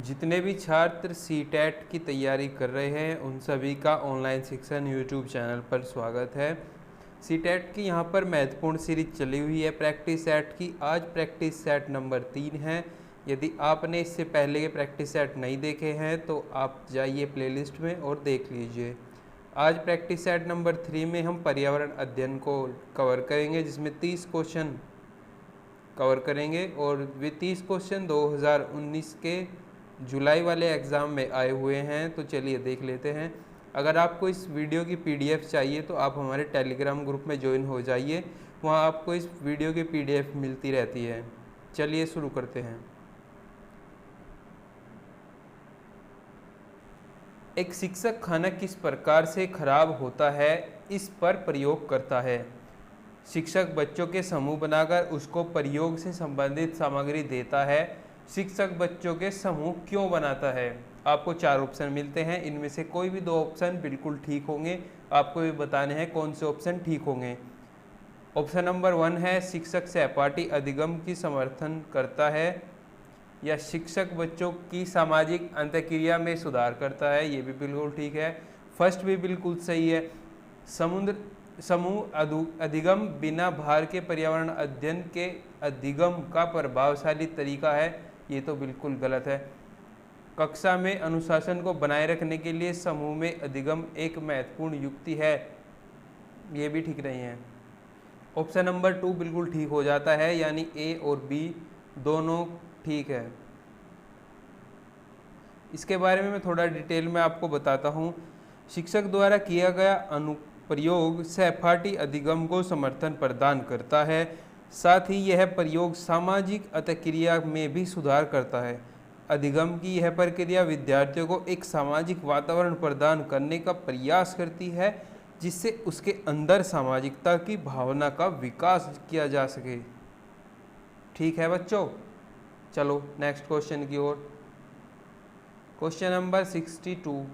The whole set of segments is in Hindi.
जितने भी छात्र सीटेट की तैयारी कर रहे हैं उन सभी का ऑनलाइन शिक्षण यूट्यूब चैनल पर स्वागत है। सीटेट की यहाँ पर महत्वपूर्ण सीरीज चली हुई है प्रैक्टिस सेट की। आज प्रैक्टिस सेट नंबर 3 है। यदि आपने इससे पहले के प्रैक्टिस सेट नहीं देखे हैं तो आप जाइए प्लेलिस्ट में और देख लीजिए। आज प्रैक्टिस सेट नंबर 3 में हम पर्यावरण अध्ययन को कवर करेंगे, जिसमें 30 क्वेश्चन कवर करेंगे और वे 30 क्वेश्चन 2019 के जुलाई वाले एग्ज़ाम में आए हुए हैं। तो चलिए देख लेते हैं। अगर आपको इस वीडियो की पीडीएफ चाहिए तो आप हमारे टेलीग्राम ग्रुप में ज्वाइन हो जाइए, वहाँ आपको इस वीडियो की पीडीएफ मिलती रहती है। चलिए शुरू करते हैं। एक शिक्षक खाना किस प्रकार से खराब होता है इस पर प्रयोग करता है। शिक्षक बच्चों के समूह बनाकर उसको प्रयोग से संबंधित सामग्री देता है। शिक्षक बच्चों के समूह क्यों बनाता है। आपको 4 ऑप्शन मिलते हैं, इनमें से कोई भी 2 ऑप्शन बिल्कुल ठीक होंगे। आपको ये बताने हैं कौन से ऑप्शन ठीक होंगे। ऑप्शन नंबर 1 है शिक्षक सहपाठी अधिगम की समर्थन करता है, या शिक्षक बच्चों की सामाजिक अंतःक्रिया में सुधार करता है। ये भी बिल्कुल ठीक है। फर्स्ट भी बिल्कुल सही है। समूह अधिगम बिना भार के पर्यावरण अध्ययन के अधिगम का प्रभावशाली तरीका है। ये तो बिल्कुल गलत है। कक्षा में अनुशासन को बनाए रखने के लिए समूह में अधिगम एक महत्वपूर्ण युक्ति है। ये भी ठीक नहीं है। ऑप्शन नंबर 2 बिल्कुल ठीक हो जाता है, यानी ए और बी दोनों ठीक है। इसके बारे में मैं थोड़ा डिटेल में आपको बताता हूँ। शिक्षक द्वारा किया गया अनुप्रयोग सहपाठी अधिगम को समर्थन प्रदान करता है, साथ ही यह प्रयोग सामाजिक अंतःक्रिया में भी सुधार करता है। अधिगम की यह प्रक्रिया विद्यार्थियों को एक सामाजिक वातावरण प्रदान करने का प्रयास करती है, जिससे उसके अंदर सामाजिकता की भावना का विकास किया जा सके। ठीक है बच्चों, चलो नेक्स्ट क्वेश्चन की ओर। क्वेश्चन नंबर 62,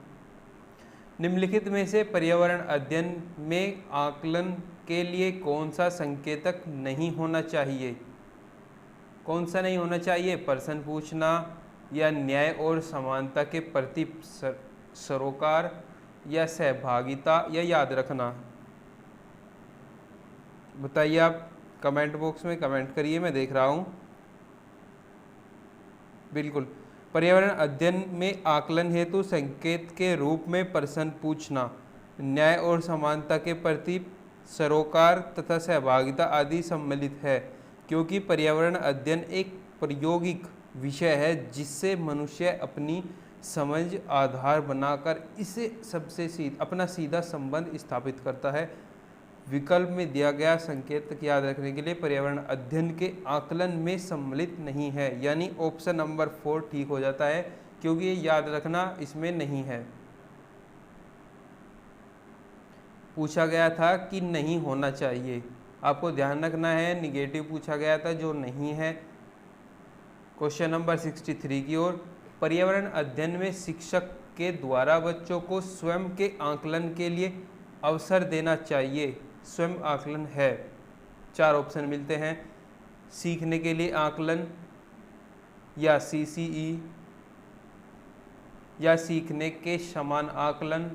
निम्नलिखित में से पर्यावरण अध्ययन में आकलन के लिए कौन सा संकेतक नहीं होना चाहिए। कौन सा नहीं होना चाहिए। प्रश्न पूछना, या न्याय और समानता के प्रति सरोकार, या सहभागिता, या याद रखना। बताइए आप कमेंट बॉक्स में कमेंट करिए, मैं देख रहा हूँ। बिल्कुल, पर्यावरण अध्ययन में आकलन हेतु संकेत के रूप में प्रश्न पूछना, न्याय और समानता के प्रति सरोकार तथा सहभागिता आदि सम्मिलित है, क्योंकि पर्यावरण अध्ययन एक प्रायोगिक विषय है जिससे मनुष्य अपनी समझ आधार बनाकर इसे सबसे अपना सीधा संबंध स्थापित करता है। विकल्प में दिया गया संकेत याद रखने के लिए पर्यावरण अध्ययन के आकलन में सम्मिलित नहीं है, यानी ऑप्शन नंबर 4 ठीक हो जाता है, क्योंकि ये याद रखना इसमें नहीं है। पूछा गया था कि नहीं होना चाहिए, आपको ध्यान रखना है। निगेटिव पूछा गया था जो नहीं है। क्वेश्चन नंबर 63 की ओर। पर्यावरण अध्ययन में शिक्षक के द्वारा बच्चों को स्वयं के आकलन के लिए अवसर देना चाहिए। स्वयं आकलन है। 4 ऑप्शन मिलते हैं, सीखने के लिए आकलन, या CCE, या सीखने के समान आकलन,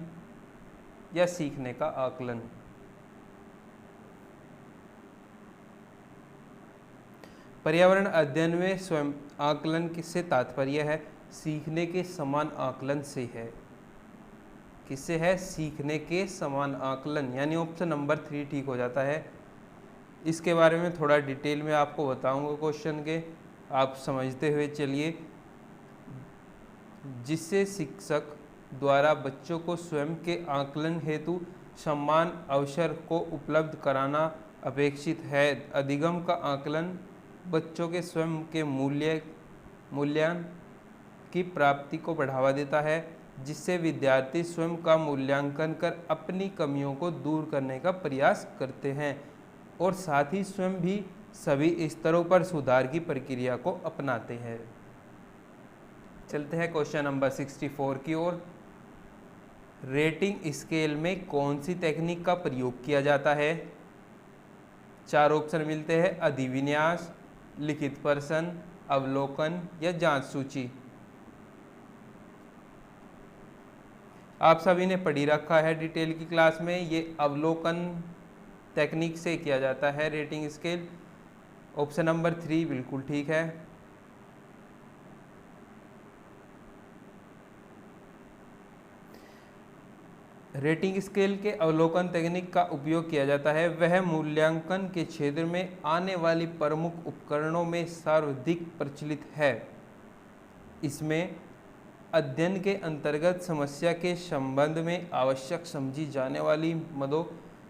या सीखने का आकलन। पर्यावरण अध्ययन में स्वयं आकलन किससे तात्पर्य है। सीखने के समान आकलन से है। किससे है। सीखने के समान आकलन, यानी ऑप्शन नंबर 3 ठीक हो जाता है। इसके बारे में थोड़ा डिटेल में आपको बताऊंगा क्वेश्चन के, आप समझते हुए चलिए। जिससे शिक्षक द्वारा बच्चों को स्वयं के आकलन हेतु समान अवसर को उपलब्ध कराना अपेक्षित है। अधिगम का आकलन बच्चों के स्वयं के मूल्यांकन की प्राप्ति को बढ़ावा देता है, जिससे विद्यार्थी स्वयं का मूल्यांकन कर अपनी कमियों को दूर करने का प्रयास करते हैं और साथ ही स्वयं भी सभी स्तरों पर सुधार की प्रक्रिया को अपनाते हैं। चलते हैं क्वेश्चन नंबर 64 की ओर। रेटिंग स्केल में कौन सी तकनीक का प्रयोग किया जाता है। 4 ऑप्शन मिलते हैं, अधिविन्यास, लिखित प्रश्न, अवलोकन, या जांच सूची। आप सभी ने पढ़ी रखा है डिटेल की क्लास में। ये अवलोकन टेक्निक से किया जाता है रेटिंग स्केल। ऑप्शन नंबर 3 बिल्कुल ठीक है। रेटिंग स्केल के अवलोकन तकनीक का उपयोग किया जाता है वह मूल्यांकन के क्षेत्र में आने वाली प्रमुख उपकरणों में सर्वाधिक प्रचलित है। इसमें अध्ययन के अंतर्गत समस्या के संबंध में आवश्यक समझी जाने वाली मदों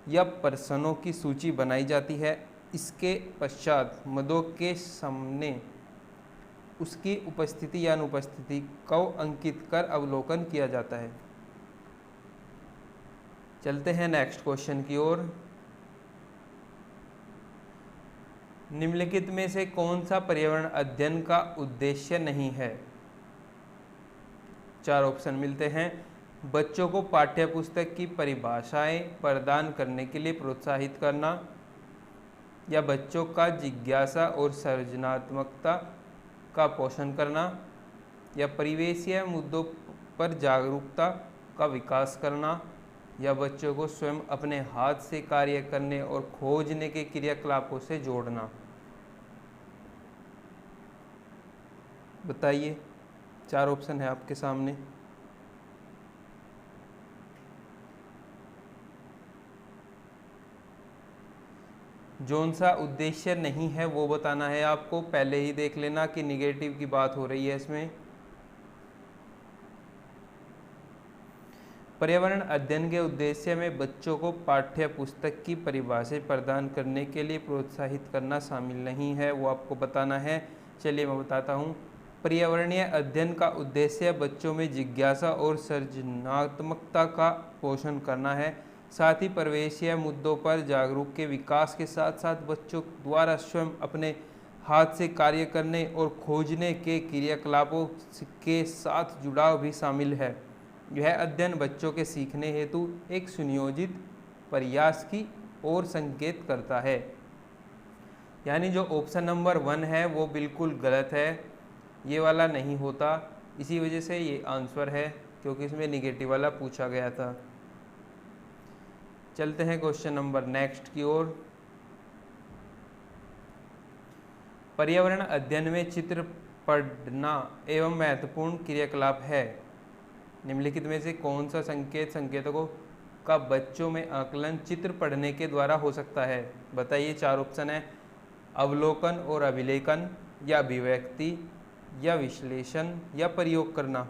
या प्रश्नों की सूची बनाई जाती है। इसके पश्चात मदों के सामने उसकी उपस्थिति या अनुपस्थिति को अंकित कर अवलोकन किया जाता है। चलते हैं नेक्स्ट क्वेश्चन की ओर। निम्नलिखित में से कौन सा पर्यावरण अध्ययन का उद्देश्य नहीं है? 4 ऑप्शन मिलते हैं। बच्चों को पाठ्यपुस्तक की परिभाषाएं प्रदान करने के लिए प्रोत्साहित करना, या बच्चों का जिज्ञासा और सृजनात्मकता का पोषण करना, या परिवेशीय मुद्दों पर जागरूकता का विकास करना, या बच्चों को स्वयं अपने हाथ से कार्य करने और खोजने के क्रियाकलापों से जोड़ना। बताइए, 4 ऑप्शन है आपके सामने। जौन सा उद्देश्य नहीं है वो बताना है आपको। पहले ही देख लेना कि निगेटिव की बात हो रही है इसमें। पर्यावरण अध्ययन के उद्देश्य में बच्चों को पाठ्य पुस्तक की परिभाषाएं प्रदान करने के लिए प्रोत्साहित करना शामिल नहीं है, वो आपको बताना है। चलिए मैं बताता हूँ। पर्यावरणीय अध्ययन का उद्देश्य बच्चों में जिज्ञासा और सृजनात्मकता का पोषण करना है। साथ ही परिवेशीय मुद्दों पर जागरूक के विकास के साथ साथ बच्चों द्वारा स्वयं अपने हाथ से कार्य करने और खोजने के क्रियाकलापों के साथ जुड़ाव भी शामिल है। यह अध्ययन बच्चों के सीखने हेतु एक सुनियोजित प्रयास की ओर संकेत करता है। यानी जो ऑप्शन नंबर 1 है वो बिल्कुल गलत है, ये वाला नहीं होता। इसी वजह से ये आंसर है, क्योंकि इसमें निगेटिव वाला पूछा गया था। चलते हैं क्वेश्चन नंबर नेक्स्ट की ओर। पर्यावरण अध्ययन में चित्र पढ़ना एवं महत्वपूर्ण क्रियाकलाप है। निम्नलिखित में से कौन सा संकेतकों का बच्चों में आकलन चित्र पढ़ने के द्वारा हो सकता है? बताइए, 4 ऑप्शन है। अवलोकन और अभिलेखन, या अभिव्यक्ति, या विश्लेषण, या प्रयोग करना।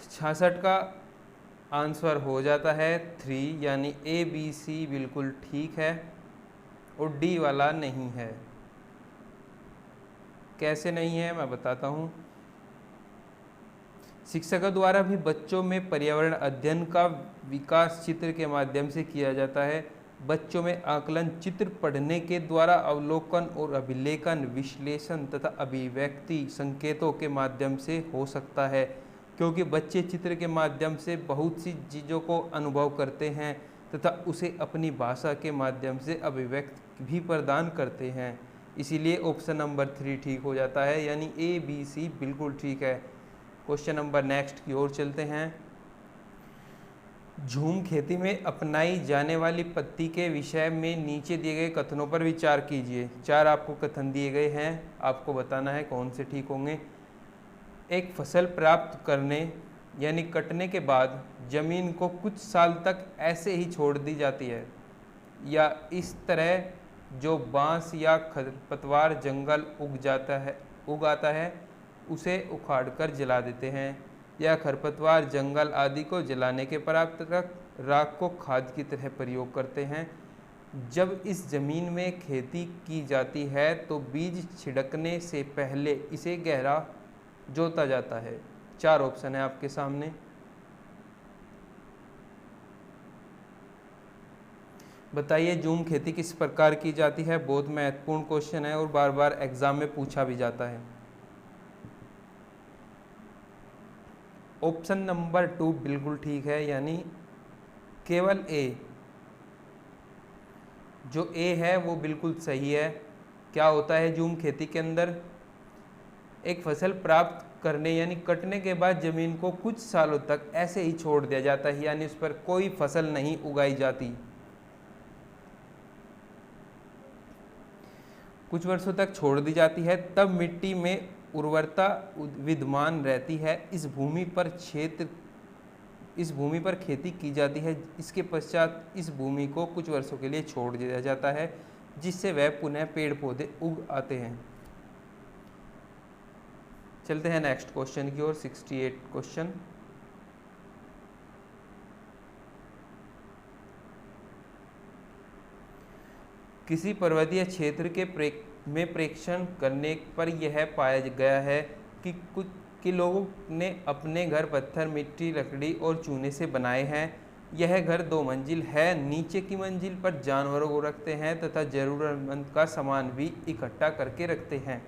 छियासठ का आंसर हो जाता है 3, यानी ABC बिल्कुल ठीक है और D वाला नहीं है। कैसे नहीं है मैं बताता हूँ। शिक्षकों द्वारा भी बच्चों में पर्यावरण अध्ययन का विकास चित्र के माध्यम से किया जाता है। बच्चों में आकलन चित्र पढ़ने के द्वारा अवलोकन और अभिलेखन, विश्लेषण तथा अभिव्यक्ति संकेतों के माध्यम से हो सकता है, क्योंकि बच्चे चित्र के माध्यम से बहुत सी चीज़ों को अनुभव करते हैं तथा उसे अपनी भाषा के माध्यम से अभिव्यक्ति भी प्रदान करते हैं। इसीलिए ऑप्शन नंबर 3 ठीक हो जाता है, यानी ABC बिल्कुल ठीक है। क्वेश्चन नंबर नेक्स्ट की ओर चलते हैं। झूम खेती में अपनाई जाने वाली पद्धति के विषय में नीचे दिए गए कथनों पर विचार कीजिए। 4 आपको कथन दिए गए हैं, आपको बताना है कौन से ठीक होंगे। एक फसल प्राप्त करने यानी कटने के बाद जमीन को कुछ साल तक ऐसे ही छोड़ दी जाती है, या इस तरह जो बांस या खरपतवार जंगल उग आता है उसे उखाड़कर जला देते हैं, या खरपतवार जंगल आदि को जलाने के प्राप्त राख को खाद की तरह प्रयोग करते हैं। जब इस जमीन में खेती की जाती है तो बीज छिड़कने से पहले इसे गहरा जोता जाता है। 4 ऑप्शन है आपके सामने। बताइए, झूम खेती किस प्रकार की जाती है? बहुत महत्वपूर्ण क्वेश्चन है और बार बार एग्जाम में पूछा भी जाता है। ऑप्शन नंबर 2 बिल्कुल ठीक है, यानी केवल A। जो A है वो बिल्कुल सही है। क्या होता है झूम खेती के अंदर? एक फसल प्राप्त करने यानी कटने के बाद जमीन को कुछ सालों तक ऐसे ही छोड़ दिया जाता है, यानी उस पर कोई फसल नहीं उगाई जाती। कुछ वर्षों तक छोड़ दी जाती है, तब मिट्टी में उर्वरता विद्यमान रहती है। इस भूमि पर खेती की जाती है। इसके पश्चात इस भूमि को कुछ वर्षों के लिए छोड़ दिया जाता है, जिससे वह पुनः पेड़ पौधे उग आते हैं। चलते हैं नेक्स्ट क्वेश्चन की ओर। 68 क्वेश्चन। किसी पर्वतीय क्षेत्र के प्रेक्षण करने पर यह पाया गया है कि लोगों ने अपने घर पत्थर, मिट्टी, लकड़ी और चूने से बनाए हैं। यह घर 2 मंजिल है। नीचे की मंजिल पर जानवरों को रखते हैं तथा जरूरतमंद का सामान भी इकट्ठा करके रखते हैं।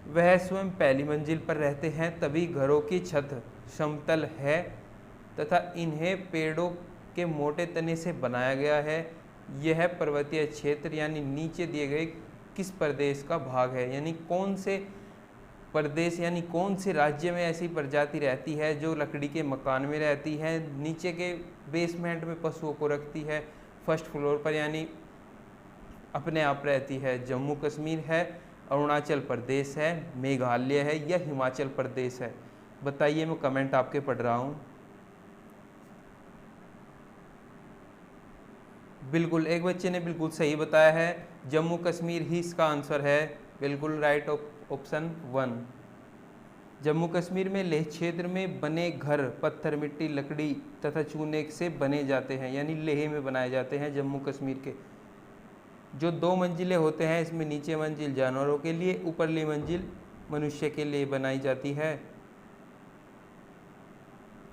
वह स्वयं पहली मंजिल पर रहते हैं। तभी घरों की छत समतल है तथा इन्हें पेड़ों के मोटे तने से बनाया गया है। यह पर्वतीय क्षेत्र यानी नीचे दिए गए किस प्रदेश का भाग है? यानी कौन से प्रदेश यानी कौन से राज्य में ऐसी प्रजाति रहती है जो लकड़ी के मकान में रहती है, नीचे के बेसमेंट में पशुओं को रखती है, फर्स्ट फ्लोर पर यानी अपने आप रहती है? जम्मू कश्मीर है, अरुणाचल प्रदेश है, मेघालय है या हिमाचल प्रदेश है? बताइए, मैं कमेंट आपके पढ़ रहा हूँ। बिल्कुल, एक बच्चे ने बिल्कुल सही बताया है, जम्मू कश्मीर ही इसका आंसर है। बिल्कुल राइट ऑप्शन 1। जम्मू कश्मीर में लेह क्षेत्र में बने घर पत्थर, मिट्टी, लकड़ी तथा चूने से बने जाते हैं, यानी लेह में बनाए जाते हैं जम्मू कश्मीर के। जो 2 मंजिलें होते हैं, इसमें नीचे मंजिल जानवरों के लिए, ऊपरली मंजिल मनुष्य के लिए बनाई जाती है।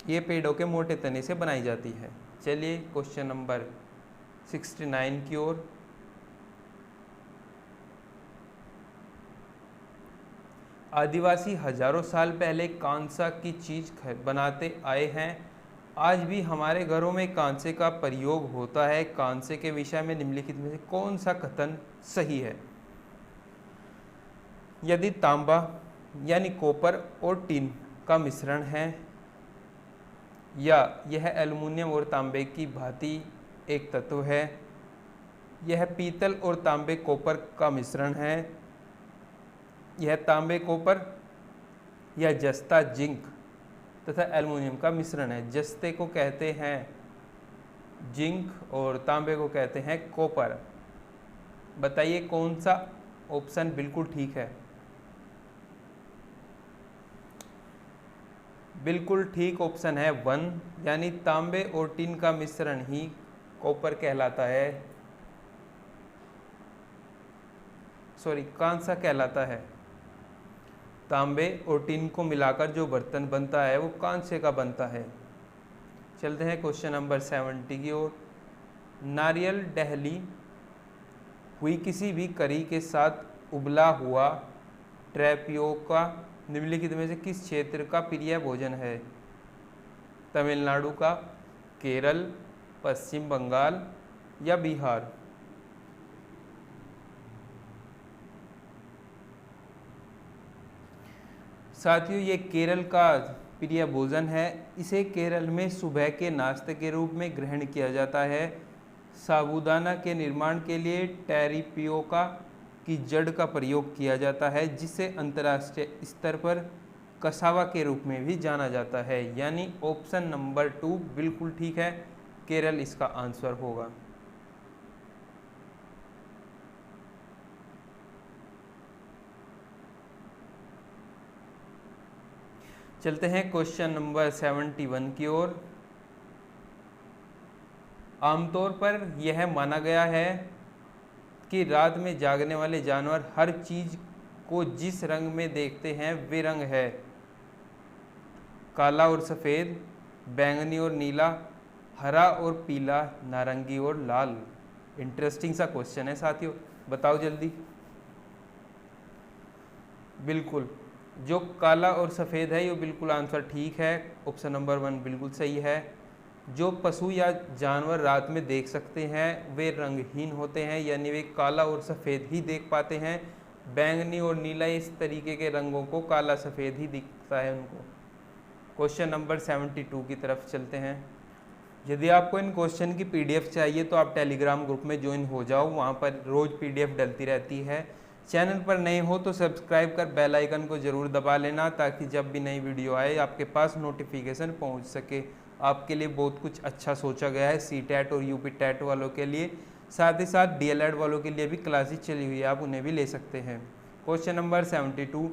ये पेड़ों के मोटे तने से बनाई जाती है। चलिए क्वेश्चन नंबर 69 की ओर। आदिवासी हजारों साल पहले कांसा की चीज बनाते आए हैं। आज भी हमारे घरों में कांसे का प्रयोग होता है। कांसे के विषय में निम्नलिखित में से कौन सा कथन सही है? यदि तांबा यानी कॉपर और टिन का मिश्रण है, या यह एल्युमिनियम और तांबे की भांति एक तत्व है, यह पीतल और तांबे कॉपर का मिश्रण है, यह तांबे कॉपर या जस्ता जिंक तथा एल्युमिनियम का मिश्रण है। जस्ते को कहते हैं जिंक और तांबे को कहते हैं कॉपर। बताइए कौन सा ऑप्शन बिल्कुल ठीक है? बिल्कुल ठीक ऑप्शन है 1, यानी तांबे और टिन का मिश्रण ही कॉपर कहलाता है। सॉरी, कांसा कहलाता है। तांबे और टिन को मिलाकर जो बर्तन बनता है वो कांसे का बनता है। चलते हैं क्वेश्चन नंबर 70 की ओर। नारियल डहली हुई किसी भी करी के साथ उबला हुआ ट्रैपियोका निम्नलिखित में से किस क्षेत्र का प्रिय भोजन है? तमिलनाडु का, केरल, पश्चिम बंगाल या बिहार? साथियों, ये केरल का प्रिय भोजन है। इसे केरल में सुबह के नाश्ते के रूप में ग्रहण किया जाता है। साबूदाना के निर्माण के लिए टैरिपियोका की जड़ का प्रयोग किया जाता है, जिसे अंतर्राष्ट्रीय स्तर पर कसावा के रूप में भी जाना जाता है। यानी ऑप्शन नंबर 2 बिल्कुल ठीक है, केरल इसका आंसर होगा। चलते हैं क्वेश्चन नंबर 71 की ओर। आमतौर पर यह माना गया है कि रात में जागने वाले जानवर हर चीज को जिस रंग में देखते हैं वे रंग है काला और सफ़ेद, बैंगनी और नीला, हरा और पीला, नारंगी और लाल। इंटरेस्टिंग सा क्वेश्चन है साथियों, बताओ जल्दी। बिल्कुल, जो काला और सफ़ेद है ये बिल्कुल आंसर ठीक है। ऑप्शन नंबर 1 बिल्कुल सही है। जो पशु या जानवर रात में देख सकते हैं वे रंगहीन होते हैं, यानी वे काला और सफ़ेद ही देख पाते हैं। बैंगनी और नीला इस तरीके के रंगों को काला सफ़ेद ही दिखता है उनको। क्वेश्चन नंबर 72 की तरफ चलते हैं। यदि आपको इन क्वेश्चन की पीडीएफ चाहिए तो आप टेलीग्राम ग्रुप में ज्वाइन हो जाओ, वहाँ पर रोज़ पीडीएफ डलती रहती है। चैनल पर नए हो तो सब्सक्राइब कर बेल आइकन को ज़रूर दबा लेना, ताकि जब भी नई वीडियो आए आपके पास नोटिफिकेशन पहुँच सके। आपके लिए बहुत कुछ अच्छा सोचा गया है सीटेट और यूपीटेट वालों के लिए, साथ ही साथ डीएलएड वालों के लिए भी क्लासेस चली हुई है, आप उन्हें भी ले सकते हैं। क्वेश्चन नंबर 72,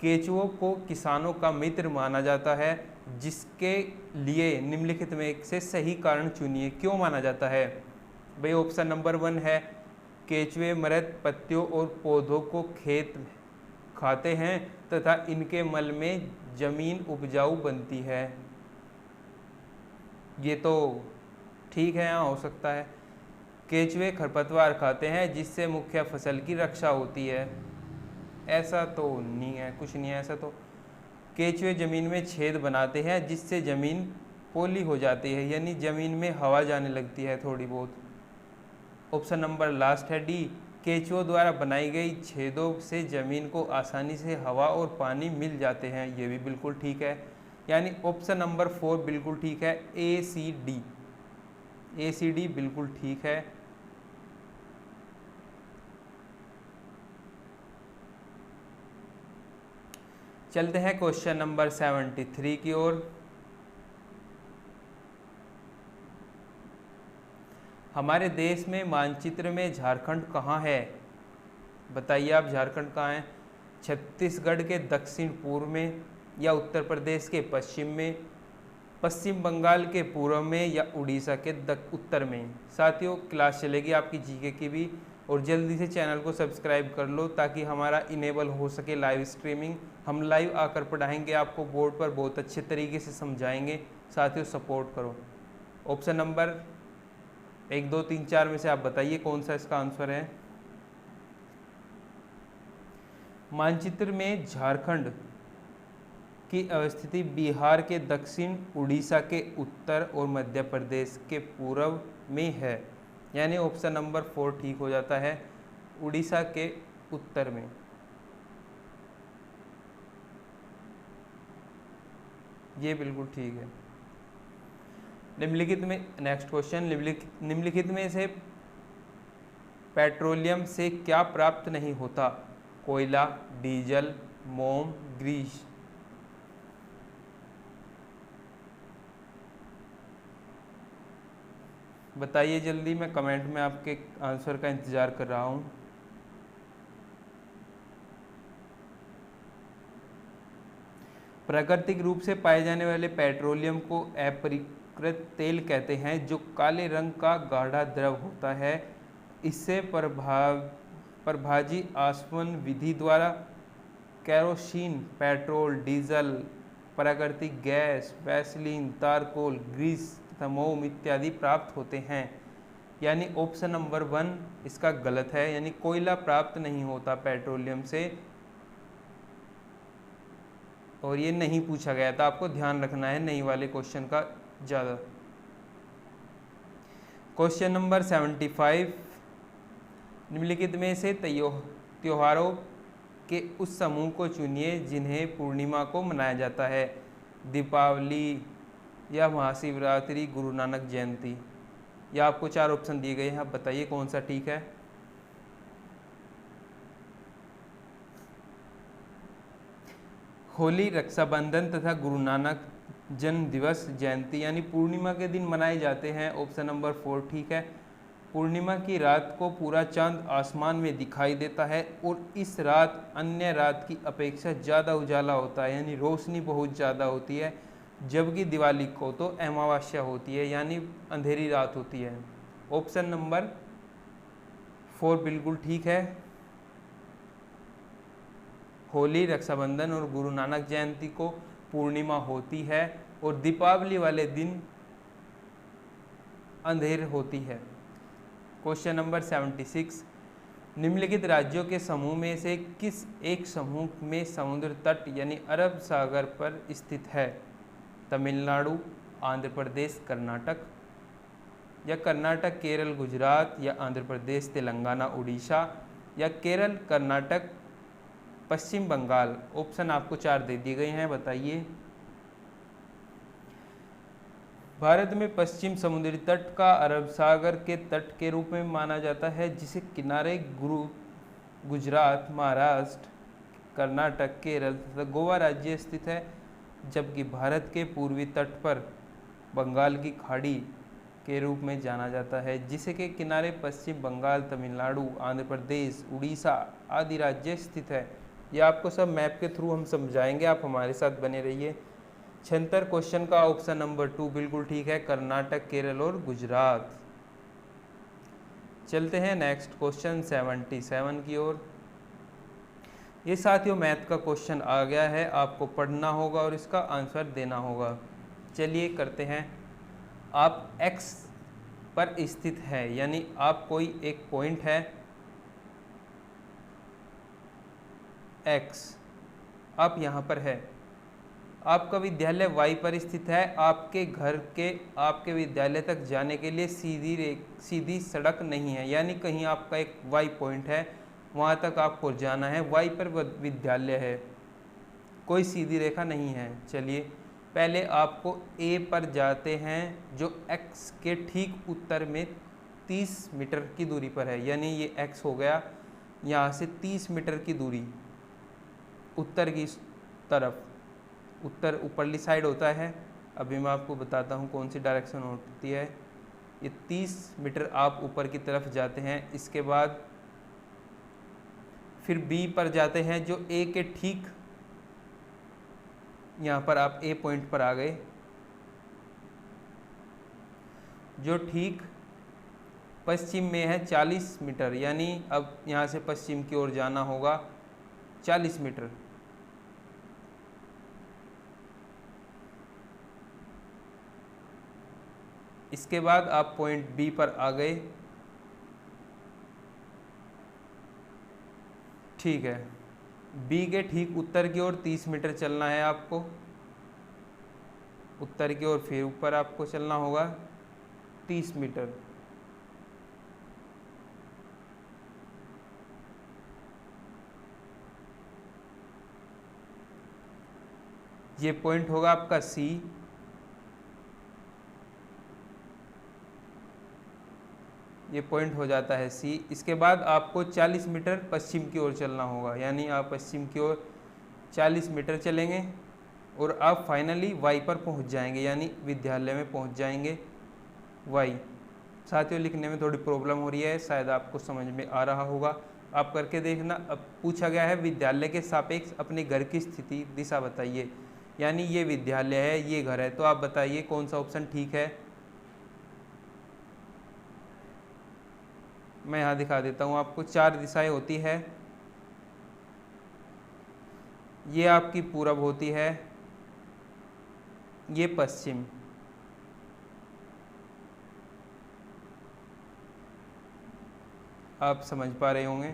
केचुओं को किसानों का मित्र माना जाता है, जिसके लिए निम्नलिखित में से सही कारण चुनिए। क्यों माना जाता है? भाई ऑप्शन नंबर 1 है, केचुए मृत पत्तियों और पौधों को खेत खाते हैं तथा इनके मल में जमीन उपजाऊ बनती है। ये तो ठीक है, यहाँ हो सकता है। केचुए खरपतवार खाते हैं जिससे मुख्य फसल की रक्षा होती है। ऐसा तो नहीं है, कुछ नहीं है ऐसा तो। केचुए जमीन में छेद बनाते हैं जिससे जमीन पोली हो जाती है, यानी जमीन में हवा जाने लगती है थोड़ी बहुत। ऑप्शन नंबर लास्ट है डी, केचुओं द्वारा बनाई गई छेदों से जमीन को आसानी से हवा और पानी मिल जाते हैं। ये भी बिल्कुल ठीक है, यानी ऑप्शन नंबर 4 बिल्कुल ठीक है। ए सी डी बिल्कुल ठीक है। चलते हैं क्वेश्चन नंबर 73 की ओर। हमारे देश में मानचित्र में झारखंड कहाँ है? बताइए आप, झारखंड कहाँ है? छत्तीसगढ़ के दक्षिण पूर्व में, या उत्तर प्रदेश के पश्चिम में, पश्चिम बंगाल के पूर्व में, या उड़ीसा के उत्तर में? साथियों, क्लास चलेगी आपकी जीके की भी, और जल्दी से चैनल को सब्सक्राइब कर लो ताकि हमारा इनेबल हो सके लाइव स्ट्रीमिंग। हम लाइव आकर पढ़ाएंगे आपको, बोर्ड पर बहुत अच्छे तरीके से समझाएंगे। साथियों सपोर्ट करो। ऑप्शन नंबर 1 2 3 4 में से आप बताइए कौन सा इसका आंसर है। मानचित्र में झारखंड की अवस्थिति बिहार के दक्षिण, उड़ीसा के उत्तर और मध्य प्रदेश के पूर्व में है, यानी ऑप्शन नंबर 4 ठीक हो जाता है, उड़ीसा के उत्तर में। ये बिल्कुल ठीक है। निम्नलिखित में नेक्स्ट क्वेश्चन, निम्नलिखित में से पेट्रोलियम से क्या प्राप्त नहीं होता? कोयला, डीजल, मोम, ग्रीस। बताइए जल्दी, मैं कमेंट में आपके आंसर का इंतजार कर रहा हूँ। प्राकृतिक रूप से पाए जाने वाले पेट्रोलियम को अपरिष्कृत तेल कहते हैं, जो काले रंग का गाढ़ा द्रव होता है। इससे प्रभाजी आसवन विधि द्वारा केरोसिन, पेट्रोल, डीजल, प्राकृतिक गैस, वैसलीन, तारकोल, ग्रीस तथा मोम इत्यादि प्राप्त होते हैं, यानी ऑप्शन नंबर 1 इसका गलत है, यानी कोयला प्राप्त नहीं होता पेट्रोलियम से, और ये नहीं पूछा गया था। आपको ध्यान रखना है नहीं वाले क्वेश्चन का ज़्यादा। क्वेश्चन नंबर 75, निम्नलिखित में से त्योहारों के उस समूह को चुनिए जिन्हें पूर्णिमा को मनाया जाता है। दीपावली, या महाशिवरात्रि, गुरु नानक जयंती। या आपको 4 ऑप्शन दिए गए हैं, आप बताइए कौन सा ठीक है। होली, रक्षाबंधन तथा गुरु नानक जन्म दिवस जयंती यानी पूर्णिमा के दिन मनाए जाते हैं। ऑप्शन नंबर 4 ठीक है। पूर्णिमा की रात को पूरा चांद आसमान में दिखाई देता है और इस रात अन्य रात की अपेक्षा ज़्यादा उजाला होता है, यानी रोशनी बहुत ज़्यादा होती है। जबकि दिवाली को तो अमावस्या होती है, यानी अंधेरी रात होती है। ऑप्शन नंबर 4 बिल्कुल ठीक है। होली, रक्षाबंधन और गुरु नानक जयंती को पूर्णिमा होती है और दीपावली वाले दिन अंधेर होती है। क्वेश्चन नंबर 76, निम्नलिखित राज्यों के समूह में से किस एक समूह में समुद्र तट यानी अरब सागर पर स्थित है? तमिलनाडु, आंध्र प्रदेश कर्नाटक, या कर्नाटक केरल गुजरात, या आंध्र प्रदेश तेलंगाना उड़ीसा, या केरल कर्नाटक पश्चिम बंगाल। ऑप्शन आपको 4 दे दिए गए हैं, बताइए। भारत में पश्चिम समुद्री तट का अरब सागर के तट के रूप में माना जाता है, जिसे किनारे गुजरात, महाराष्ट्र, कर्नाटक, केरल तथा गोवा राज्य स्थित है, जबकि भारत के पूर्वी तट पर बंगाल की खाड़ी के रूप में जाना जाता है, जिसे के किनारे पश्चिम बंगाल, तमिलनाडु, आंध्र प्रदेश, उड़ीसा आदि राज्य स्थित है। यह आपको सब मैप के थ्रू हम समझाएंगे, आप हमारे साथ बने रहिए। 76 क्वेश्चन का ऑप्शन नंबर 2 बिल्कुल ठीक है, कर्नाटक, केरल और गुजरात। चलते हैं नेक्स्ट क्वेश्चन 77 की ओर। ये साथियों मैथ का क्वेश्चन आ गया है, आपको पढ़ना होगा और इसका आंसर देना होगा। चलिए करते हैं। आप x पर स्थित है, यानी आप कोई एक पॉइंट है x, आप यहाँ पर है। आपका विद्यालय y पर स्थित है। आपके घर के आपके विद्यालय तक जाने के लिए सीधी सड़क नहीं है, यानी कहीं आपका एक y पॉइंट है, वहाँ तक आपको जाना है, y पर विद्यालय है, कोई सीधी रेखा नहीं है। चलिए पहले आपको A पर जाते हैं, जो x के ठीक उत्तर में 30 मीटर की दूरी पर है, यानी ये x हो गया। यहाँ से 30 मीटर की दूरी उत्तर की तरफ, उत्तर ऊपरली साइड होता है। अभी मैं आपको बताता हूँ कौन सी डायरेक्शन होती है। ये 30 मीटर आप ऊपर की तरफ जाते हैं। इसके बाद फिर B पर जाते हैं, जो A के ठीक यहाँ पर आप A पॉइंट पर आ गए, जो ठीक पश्चिम में है 40 मीटर, यानी अब यहाँ से पश्चिम की ओर जाना होगा 40 मीटर। इसके बाद आप पॉइंट B पर आ गए, ठीक है। B के ठीक उत्तर की ओर 30 मीटर चलना है आपको, उत्तर की ओर फिर ऊपर आपको चलना होगा 30 मीटर। ये पॉइंट होगा आपका C। ये पॉइंट हो जाता है C। इसके बाद आपको 40 मीटर पश्चिम की ओर चलना होगा, यानी आप पश्चिम की ओर 40 मीटर चलेंगे और आप फाइनली Y पर पहुंच जाएंगे, यानी विद्यालय में पहुंच जाएंगे Y। साथियों लिखने में थोड़ी प्रॉब्लम हो रही है, शायद आपको समझ में आ रहा होगा, आप करके देखना। अब पूछा गया है विद्यालय के सापेक्ष अपने घर की स्थिति दिशा बताइए, यानी ये विद्यालय है, ये घर है, तो आप बताइए कौन सा ऑप्शन ठीक है। मैं यहाँ दिखा देता हूँ आपको, 4 दिशाएं होती है। ये आपकी पूरब होती है, ये पश्चिम, आप समझ पा रहे होंगे,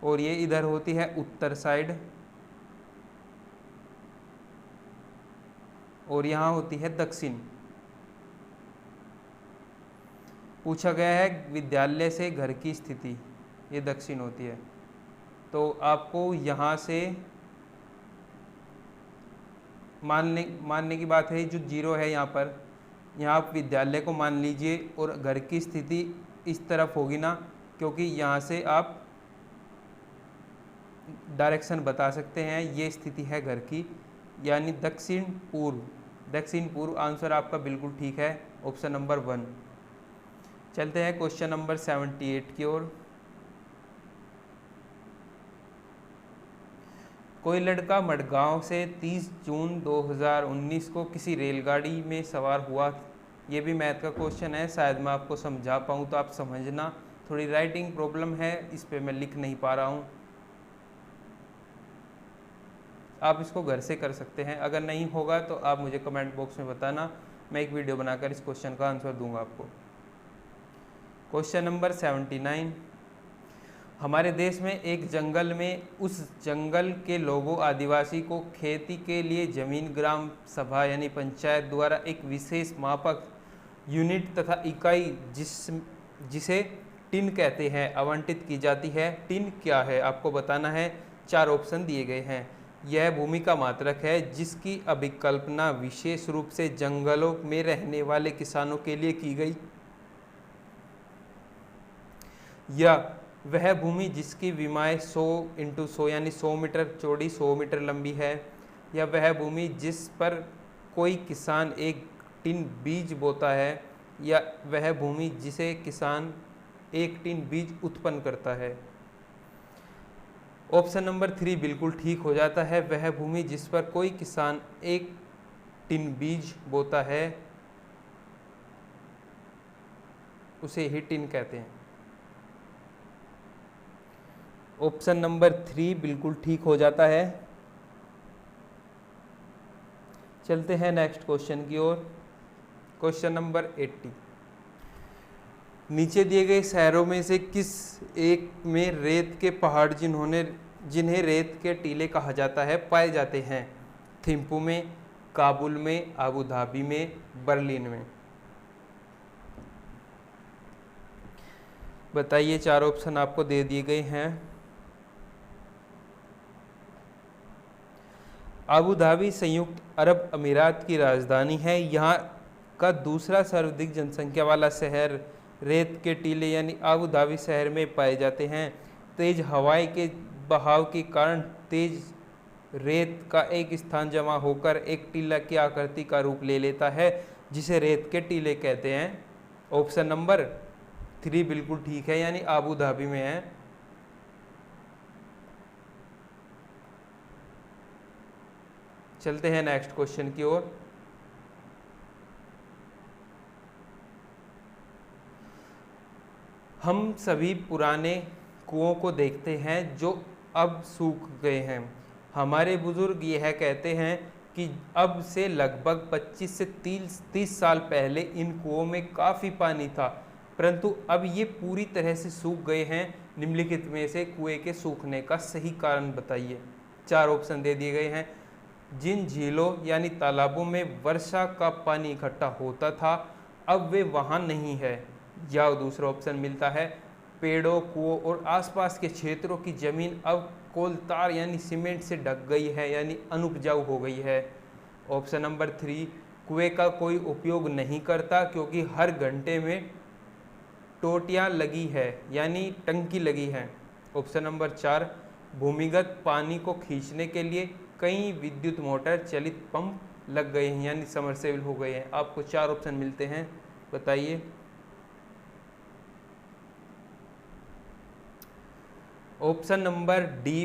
और ये इधर होती है उत्तर साइड, और यहाँ होती है दक्षिण। पूछा गया है विद्यालय से घर की स्थिति, ये दक्षिण होती है, तो आपको यहाँ से मानने की बात है, जो 0 है यहाँ पर, यहाँ आप विद्यालय को मान लीजिए, और घर की स्थिति इस तरफ होगी ना, क्योंकि यहाँ से आप डायरेक्शन बता सकते हैं, ये स्थिति है घर की, यानी दक्षिण पूर्व। दक्षिण पूर्व आंसर आपका बिल्कुल ठीक है, ऑप्शन नंबर 1। चलते हैं क्वेश्चन नंबर 78 की ओर। कोई लड़का मडगांव से 30 जून 2019 को किसी रेलगाड़ी में सवार हुआ। ये भी मैथ का क्वेश्चन है, शायद मैं आपको समझा पाऊँ तो आप समझना। थोड़ी राइटिंग प्रॉब्लम है, इस पे मैं लिख नहीं पा रहा हूँ, आप इसको घर से कर सकते हैं। अगर नहीं होगा तो आप मुझे कमेंट बॉक्स में बताना, मैं एक वीडियो बनाकर इस क्वेश्चन का आंसर दूंगा आपको। Question number 79। हमारे देश में एक जंगल में उस जंगल के लोगों आदिवासी को खेती के लिए जमीन ग्राम सभा यानी पंचायत द्वारा एक विशेष मापक यूनिट तथा इकाई जिसे टिन कहते हैं आवंटित की जाती है। टिन क्या है आपको बताना है। 4 ऑप्शन दिए गए हैं। यह भूमि का मात्रक है जिसकी अभिकल्पना विशेष रूप से जंगलों में रहने वाले किसानों के लिए की गई, या वह भूमि जिसकी विमाएँ 100 × 100 यानी 100 मीटर चौड़ी 100 मीटर लंबी है, या वह भूमि जिस पर कोई किसान एक टिन बीज बोता है, या वह भूमि जिसे किसान एक टिन बीज उत्पन्न करता है। ऑप्शन नंबर 3 बिल्कुल ठीक हो जाता है। वह भूमि जिस पर कोई किसान एक टिन बीज बोता है उसे ही टिन कहते हैं। ऑप्शन नंबर 3 बिल्कुल ठीक हो जाता है। चलते हैं नेक्स्ट क्वेश्चन की ओर। Question number 80। नीचे दिए गए शहरों में से किस एक में रेत के पहाड़ जिन्हें रेत के टीले कहा जाता है पाए जाते हैं? थिम्पू में, काबुल में, अबू धाबी में, बर्लिन में। बताइए, 4 ऑप्शन आपको दे दिए गए हैं। अबू धाबी संयुक्त अरब अमीरात की राजधानी है। यहाँ का दूसरा सर्वाधिक जनसंख्या वाला शहर रेत के टीले यानी अबू धाबी शहर में पाए जाते हैं। तेज हवाएं के बहाव के कारण तेज रेत का एक स्थान जमा होकर एक टीला की आकृति का रूप ले लेता है, जिसे रेत के टीले कहते हैं। ऑप्शन नंबर 3 बिल्कुल ठीक है, यानी अबू धाबी में है। चलते हैं नेक्स्ट क्वेश्चन की ओर। हम सभी पुराने कुओं को देखते हैं जो अब सूख गए हैं। हमारे बुजुर्ग यह कहते हैं कि अब से लगभग 25 से 30 साल पहले इन कुओं में काफ़ी पानी था, परंतु अब ये पूरी तरह से सूख गए हैं। निम्नलिखित में से कुएं के सूखने का सही कारण बताइए। 4 ऑप्शन दे दिए गए हैं। जिन झीलों यानी तालाबों में वर्षा का पानी इकट्ठा होता था अब वे वहाँ नहीं है, या दूसरा ऑप्शन मिलता है पेड़ों, कुओं और आसपास के क्षेत्रों की जमीन अब कोलतार यानी सीमेंट से ढक गई है यानी अनुपजाऊ हो गई है। ऑप्शन नंबर 3 कुएं का कोई उपयोग नहीं करता क्योंकि हर घंटे में टोटियाँ लगी है यानी टंकी लगी है। ऑप्शन नंबर 4 भूमिगत पानी को खींचने के लिए कई विद्युत मोटर चलित पंप लग गए हैं यानी समरसेबल हो गए हैं। आपको 4 ऑप्शन मिलते हैं, बताइए। ऑप्शन नंबर डी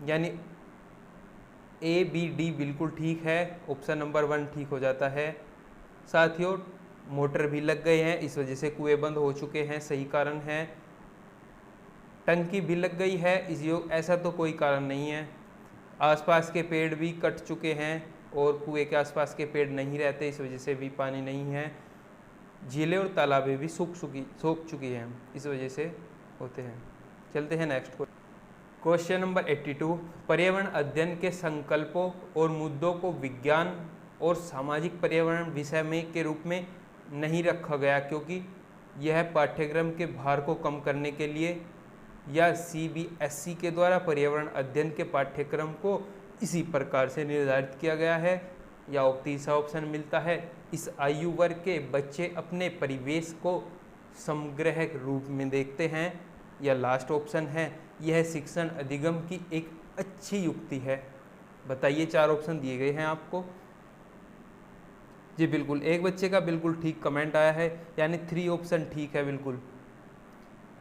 यानी ए बी डी बिल्कुल ठीक है। ऑप्शन नंबर 1 ठीक हो जाता है। साथियों, मोटर भी लग गए हैं, इस वजह से कुएं बंद हो चुके हैं, सही कारण है। टंकी भी लग गई है, ऐसा तो कोई कारण नहीं है। आसपास के पेड़ भी कट चुके हैं और कुएं के आसपास के पेड़ नहीं रहते, इस वजह से भी पानी नहीं है। झीलें और तालाबें भी सूख चुकी हैं, इस वजह से होते हैं। चलते हैं नेक्स्ट क्वेश्चन नंबर 82। पर्यावरण अध्ययन के संकल्पों और मुद्दों को विज्ञान और सामाजिक पर्यावरण विषय में के रूप में नहीं रखा गया क्योंकि यह पाठ्यक्रम के भार को कम करने के लिए, या CBSE के द्वारा पर्यावरण अध्ययन के पाठ्यक्रम को इसी प्रकार से निर्धारित किया गया है, या तीसरा ऑप्शन मिलता है इस आयु वर्ग के बच्चे अपने परिवेश को समग्र रूप में देखते हैं, या लास्ट ऑप्शन है यह शिक्षण अधिगम की एक अच्छी युक्ति है। बताइए, 4 ऑप्शन दिए गए हैं आपको। जी बिल्कुल, एक बच्चे का बिल्कुल ठीक कमेंट आया है, यानी 3 ऑप्शन ठीक है बिल्कुल।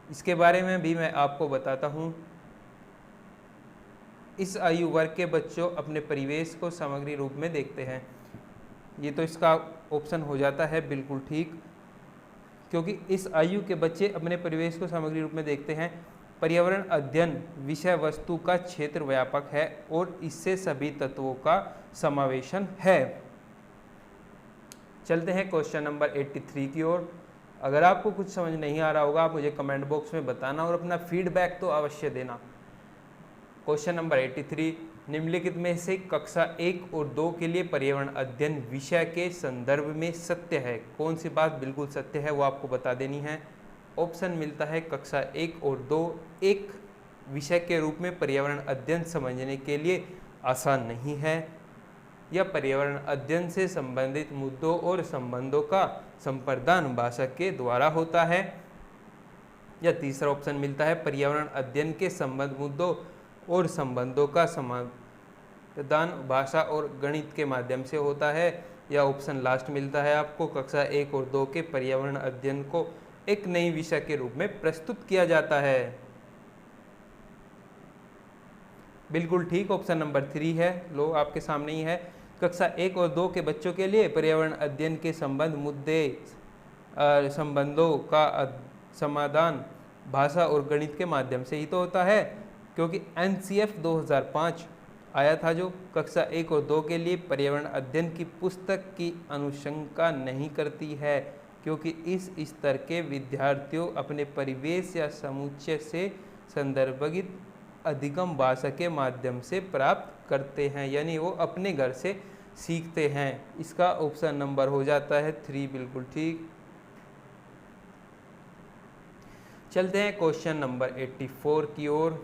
इसके बारे में भी मैं आपको बताता हूँ। इस आयु वर्ग के बच्चों अपने परिवेश को समग्र रूप में देखते हैं, ये तो इसका ऑप्शन हो जाता है बिल्कुल ठीक, क्योंकि इस आयु के बच्चे अपने परिवेश को समग्र रूप में देखते हैं। पर्यावरण अध्ययन विषय वस्तु का क्षेत्र व्यापक है और इससे सभी तत्वों का समावेशन है। चलते हैं क्वेश्चन नंबर 83 की ओर। अगर आपको कुछ समझ नहीं आ रहा होगा आप मुझे कमेंट बॉक्स में बताना और अपना फीडबैक तो अवश्य देना। क्वेश्चन नंबर 83, निम्नलिखित में से कक्षा 1 और 2 के लिए पर्यावरण अध्ययन विषय के संदर्भ में सत्य है। कौन सी बात बिल्कुल सत्य है वो आपको बता देनी है। ऑप्शन मिलता है कक्षा 1 और 2 एक विषय के रूप में पर्यावरण अध्ययन समझने के लिए आसान नहीं है, या पर्यावरण अध्ययन से संबंधित मुद्दों और संबंधों का संप्रदान भाषा के द्वारा होता है, या तीसरा ऑप्शन मिलता है पर्यावरण अध्ययन के संबंध मुद्दों और संबंधों का समाधान भाषा और गणित के माध्यम से होता है, या ऑप्शन लास्ट मिलता है आपको कक्षा 1 और 2 के पर्यावरण अध्ययन को एक नई विषय के रूप में प्रस्तुत किया जाता है। बिल्कुल ठीक, ऑप्शन नंबर 3 है। लो आपके सामने ही है। कक्षा 1 और 2 के बच्चों के लिए पर्यावरण अध्ययन के संबंध मुद्दे संबंधों का समाधान भाषा और गणित के माध्यम से ही तो होता है, क्योंकि NCF 2005 आया था जो कक्षा 1 और 2 के लिए पर्यावरण अध्ययन की पुस्तक की अनुशंसा नहीं करती है, क्योंकि इस स्तर के विद्यार्थियों अपने परिवेश या समुच्चय से संदर्भित अधिगम भाषा के माध्यम से प्राप्त करते हैं, यानी वो अपने घर से सीखते हैं। इसका ऑप्शन नंबर हो जाता है 3, बिल्कुल ठीक। चलते हैं क्वेश्चन नंबर 84 की ओर।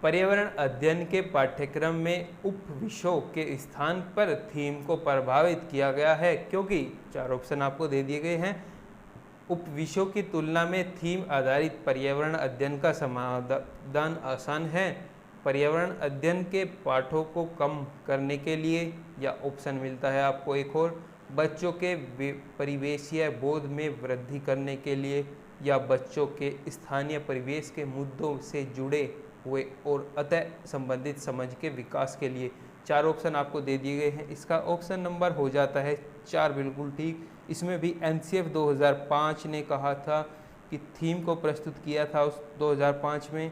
पर्यावरण अध्ययन के पाठ्यक्रम में उप विषयों के स्थान पर थीम को प्रभावित किया गया है, क्योंकि 4 ऑप्शन आपको दे दिए गए हैं। उप विषयों की तुलना में थीम आधारित पर्यावरण अध्ययन का समाधान आसान है, पर्यावरण अध्ययन के पाठों को कम करने के लिए, या ऑप्शन मिलता है आपको एक और बच्चों के परिवेशीय बोध में वृद्धि करने के लिए, या बच्चों के स्थानीय परिवेश के मुद्दों से जुड़े हुए और अतः संबंधित समझ के विकास के लिए। 4 ऑप्शन आपको दे दिए गए हैं। इसका ऑप्शन नंबर हो जाता है 4, बिल्कुल ठीक। इसमें भी NCF 2005 ने कहा था कि थीम को प्रस्तुत किया था उस 2005 में,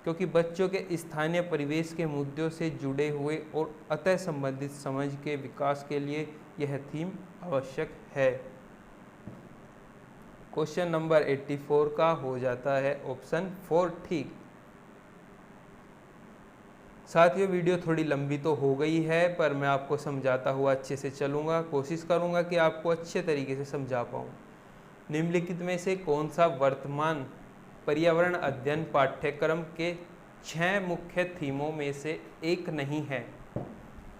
क्योंकि बच्चों के स्थानीय परिवेश के मुद्दों से जुड़े हुए और अतः संबंधित समझ के विकास के लिए यह थीम आवश्यक है। क्वेश्चन नंबर 84 का हो जाता है ऑप्शन 4 ठीक। साथियों वीडियो थोड़ी लंबी तो हो गई है, पर मैं आपको समझाता हुआ अच्छे से चलूँगा, कोशिश करूँगा कि आपको अच्छे तरीके से समझा पाऊँ। निम्नलिखित में से कौन सा वर्तमान पर्यावरण अध्ययन पाठ्यक्रम के 6 मुख्य थीमों में से एक नहीं है,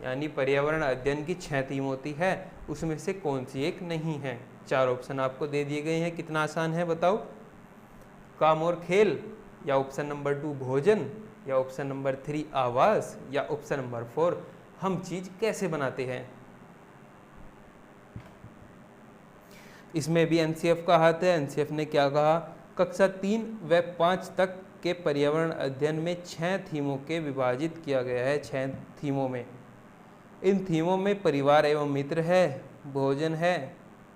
यानी पर्यावरण अध्ययन की 6 थीम होती है, उसमें से कौन सी एक नहीं है। 4 ऑप्शन आपको दे दिए गए हैं, कितना आसान है बताओ। काम और खेल, या ऑप्शन नंबर 2 भोजन, या ऑप्शन नंबर 3 आवास, या ऑप्शन नंबर 4 हम चीज कैसे बनाते हैं। इसमें भी NCF का हाथ है। NCF ने क्या कहा, कक्षा 3 व 5 तक के पर्यावरण अध्ययन में 6 थीमों के विभाजित किया गया है। 6 थीमों में, इन थीमों में परिवार एवं मित्र है, भोजन है,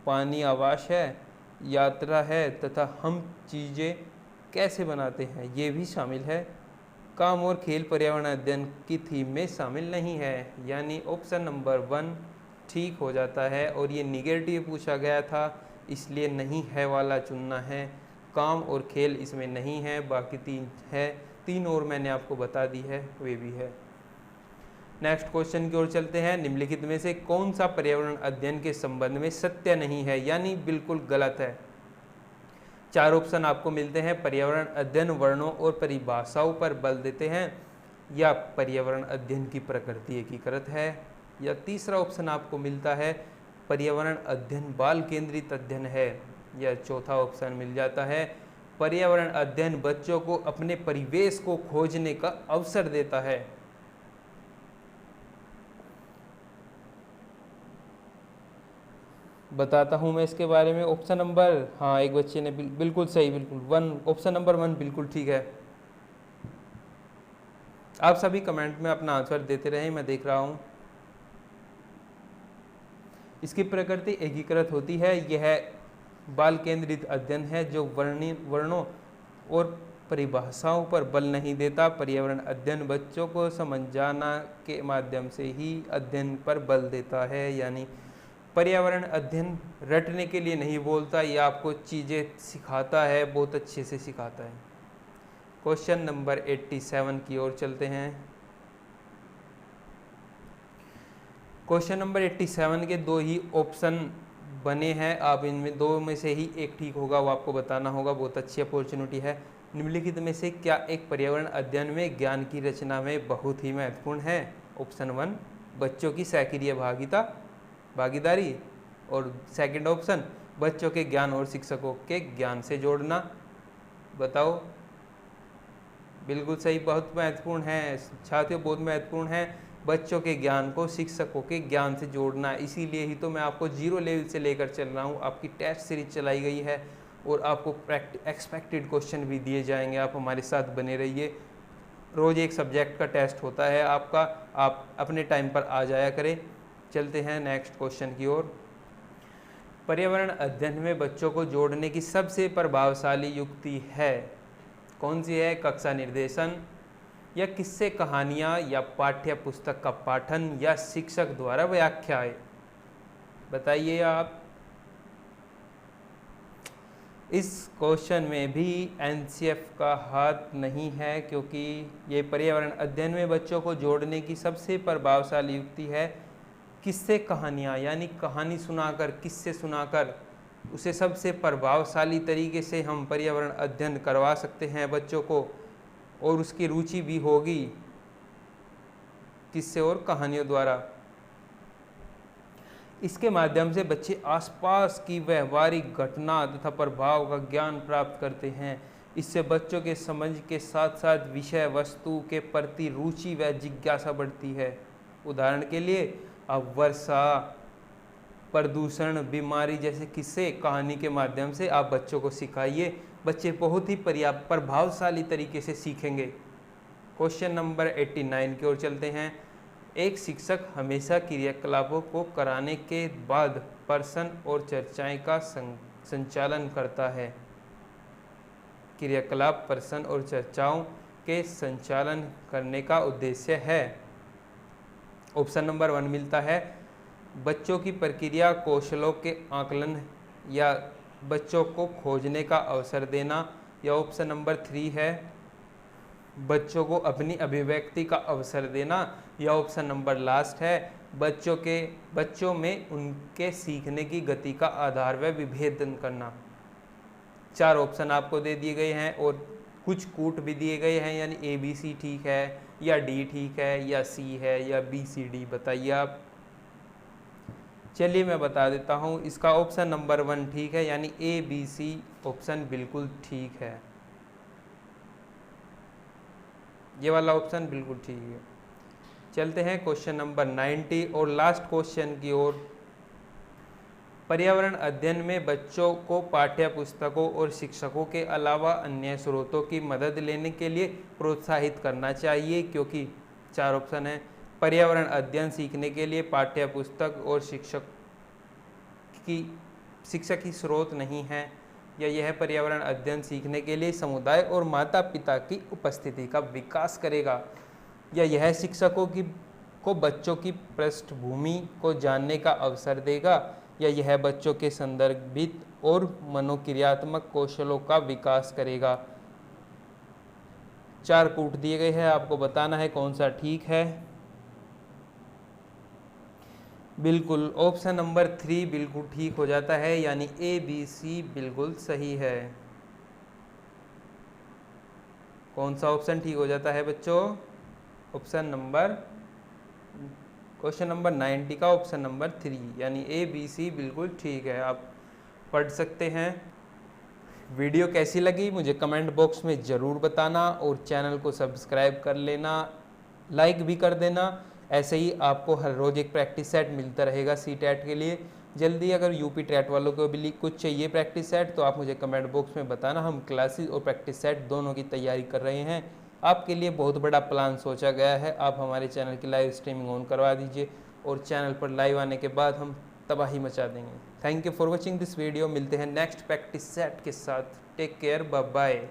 पानी आवास है, यात्रा है तथा हम चीज़ें कैसे बनाते हैं ये भी शामिल है। काम और खेल पर्यावरण अध्ययन की थीम में शामिल नहीं है, यानी ऑप्शन नंबर 1 ठीक हो जाता है। और ये निगेटिव पूछा गया था, इसलिए नहीं है वाला चुनना है। काम और खेल इसमें नहीं है, बाकी 3 है। 3 और मैंने आपको बता दी है, वे भी है। नेक्स्ट क्वेश्चन की ओर चलते हैं। निम्नलिखित में से कौन सा पर्यावरण अध्ययन के संबंध में सत्य नहीं है, यानी बिल्कुल गलत है। 4 ऑप्शन आपको मिलते हैं। पर्यावरण अध्ययन वर्णों और परिभाषाओं पर बल देते हैं, या पर्यावरण अध्ययन की प्रकृति एकीकृत है, या तीसरा ऑप्शन आपको मिलता है पर्यावरण अध्ययन बाल केंद्रित अध्ययन है, या चौथा ऑप्शन मिल जाता है पर्यावरण अध्ययन बच्चों को अपने परिवेश को खोजने का अवसर देता है। बताता हूं मैं इसके बारे में। ऑप्शन नंबर, हाँ एक बच्चे ने बिल्कुल सही, बिल्कुल 1, ऑप्शन नंबर 1 बिल्कुल ठीक है। आप सभी कमेंट में अपना आंसर देते रहें, मैं देख रहा हूं। इसकी प्रकृति एकीकृत होती है। यह बाल केंद्रित अध्ययन है जो वर्णों और परिभाषाओं पर बल नहीं देता। पर्यावरण अध्ययन बच्चों को समझाना के माध्यम से ही अध्ययन पर बल देता है, यानी पर्यावरण अध्ययन रटने के लिए नहीं बोलता, ये आपको चीज़ें सिखाता है, बहुत अच्छे से सिखाता है। क्वेश्चन नंबर 87 की ओर चलते हैं। क्वेश्चन नंबर 87 के दो ही ऑप्शन बने हैं, आप इनमें दो में से ही एक ठीक होगा, वो आपको बताना होगा। बहुत अच्छी अपॉर्चुनिटी है। निम्नलिखित में से क्या एक पर्यावरण अध्ययन में ज्ञान की रचना में बहुत ही महत्वपूर्ण है? ऑप्शन 1 बच्चों की सक्रिय भागीदारी, और सेकंड ऑप्शन बच्चों के ज्ञान और शिक्षकों के ज्ञान से जोड़ना। बताओ। बिल्कुल सही, बहुत महत्वपूर्ण है छात्रों, बहुत महत्वपूर्ण है बच्चों के ज्ञान को शिक्षकों के ज्ञान से जोड़ना। इसीलिए ही तो मैं आपको 0 लेवल से लेकर चल रहा हूँ। आपकी टेस्ट सीरीज चलाई गई है और आपको एक्सपेक्टेड क्वेश्चन भी दिए जाएंगे। आप हमारे साथ बने रहिए। रोज़ एक सब्जेक्ट का टेस्ट होता है आपका, आप अपने टाइम पर आ जाया करें। चलते हैं नेक्स्ट क्वेश्चन की ओर। पर्यावरण अध्ययन में बच्चों को जोड़ने की सबसे प्रभावशाली युक्ति है, कौन सी है? कक्षा निर्देशन, या किस्से कहानियाँ, या पाठ्य पुस्तक का पाठन, या शिक्षक द्वारा व्याख्याएं। बताइए आप। इस क्वेश्चन में भी एनसीएफ का हाथ नहीं है, क्योंकि ये पर्यावरण अध्ययन में बच्चों को जोड़ने की सबसे प्रभावशाली युक्ति है किस्से कहानियाँ, यानी कहानी सुनाकर, किस्से सुनाकर उसे सबसे प्रभावशाली तरीके से हम पर्यावरण अध्ययन करवा सकते हैं बच्चों को, और उसकी रुचि भी होगी किस्से और कहानियों द्वारा। इसके माध्यम से बच्चे आसपास की व्यवहारिक घटना तथा प्रभाव का ज्ञान प्राप्त करते हैं। इससे बच्चों के समझ के साथ साथ विषय वस्तु के प्रति रुचि व जिज्ञासा बढ़ती है। उदाहरण के लिए अब वर्षा, प्रदूषण, बीमारी जैसे किस्से कहानी के माध्यम से आप बच्चों को सिखाइए, बच्चे बहुत ही प्रभावशाली तरीके से सीखेंगे। क्वेश्चन नंबर 89 की ओर चलते हैं। एक शिक्षक हमेशा क्रियाकलापों को कराने के बाद प्रश्न और चर्चाएं का संचालन करता है। क्रियाकलाप प्रश्न और चर्चाओं के संचालन करने का उद्देश्य है। ऑप्शन नंबर 1 मिलता है बच्चों की प्रक्रिया कौशलों के आकलन या बच्चों को खोजने का अवसर देना, या ऑप्शन नंबर 3 है बच्चों को अपनी अभिव्यक्ति का अवसर देना, या ऑप्शन नंबर लास्ट है बच्चों में उनके सीखने की गति का आधार व विभेदन करना। 4 ऑप्शन आपको दे दिए गए हैं और कुछ कूट भी दिए गए हैं, यानी ABC ठीक है, या D ठीक है, या C है, या BCD। बताइए आप। चलिए मैं बता देता हूँ, इसका ऑप्शन नंबर 1 ठीक है, यानी ABC ऑप्शन बिल्कुल ठीक है। ये वाला ऑप्शन बिल्कुल ठीक है। चलते हैं क्वेश्चन नंबर 90 और लास्ट क्वेश्चन की ओर। पर्यावरण अध्ययन में बच्चों को पाठ्य पुस्तकों और शिक्षकों के अलावा अन्य स्रोतों की मदद लेने के लिए प्रोत्साहित करना चाहिए, क्योंकि 4 ऑप्शन है। पर्यावरण अध्ययन सीखने के लिए पाठ्य पुस्तक और शिक्षक की स्रोत नहीं है, या यह पर्यावरण अध्ययन सीखने के लिए समुदाय और माता पिता की उपस्थिति का विकास करेगा, या यह शिक्षकों को बच्चों की पृष्ठभूमि को जानने का अवसर देगा, या यह बच्चों के संदर्भित और मनोक्रियात्मक कौशलों का विकास करेगा। 4 कूट दिए गए हैं, आपको बताना है कौन सा ठीक है। बिल्कुल ऑप्शन नंबर 3 बिल्कुल ठीक हो जाता है, यानी ABC बिल्कुल सही है। कौन सा ऑप्शन ठीक हो जाता है बच्चों? ऑप्शन नंबर क्वेश्चन नंबर 90 का ऑप्शन नंबर 3, यानी ABC बिल्कुल ठीक है। आप पढ़ सकते हैं। वीडियो कैसी लगी मुझे कमेंट बॉक्स में ज़रूर बताना, और चैनल को सब्सक्राइब कर लेना, लाइक भी कर देना। ऐसे ही आपको हर रोज़ एक प्रैक्टिस सेट मिलता रहेगा CTET के लिए। जल्दी अगर UP TET वालों को भी कुछ चाहिए प्रैक्टिस सेट तो आप मुझे कमेंट बॉक्स में बताना। हम क्लासेस और प्रैक्टिस सेट दोनों की तैयारी कर रहे हैं। आपके लिए बहुत बड़ा प्लान सोचा गया है। आप हमारे चैनल की लाइव स्ट्रीमिंग ऑन करवा दीजिए, और चैनल पर लाइव आने के बाद हम तबाही मचा देंगे। Thank you for watching this video. मिलते हैं नेक्स्ट प्रैक्टिस सेट के साथ। Take care, bye bye.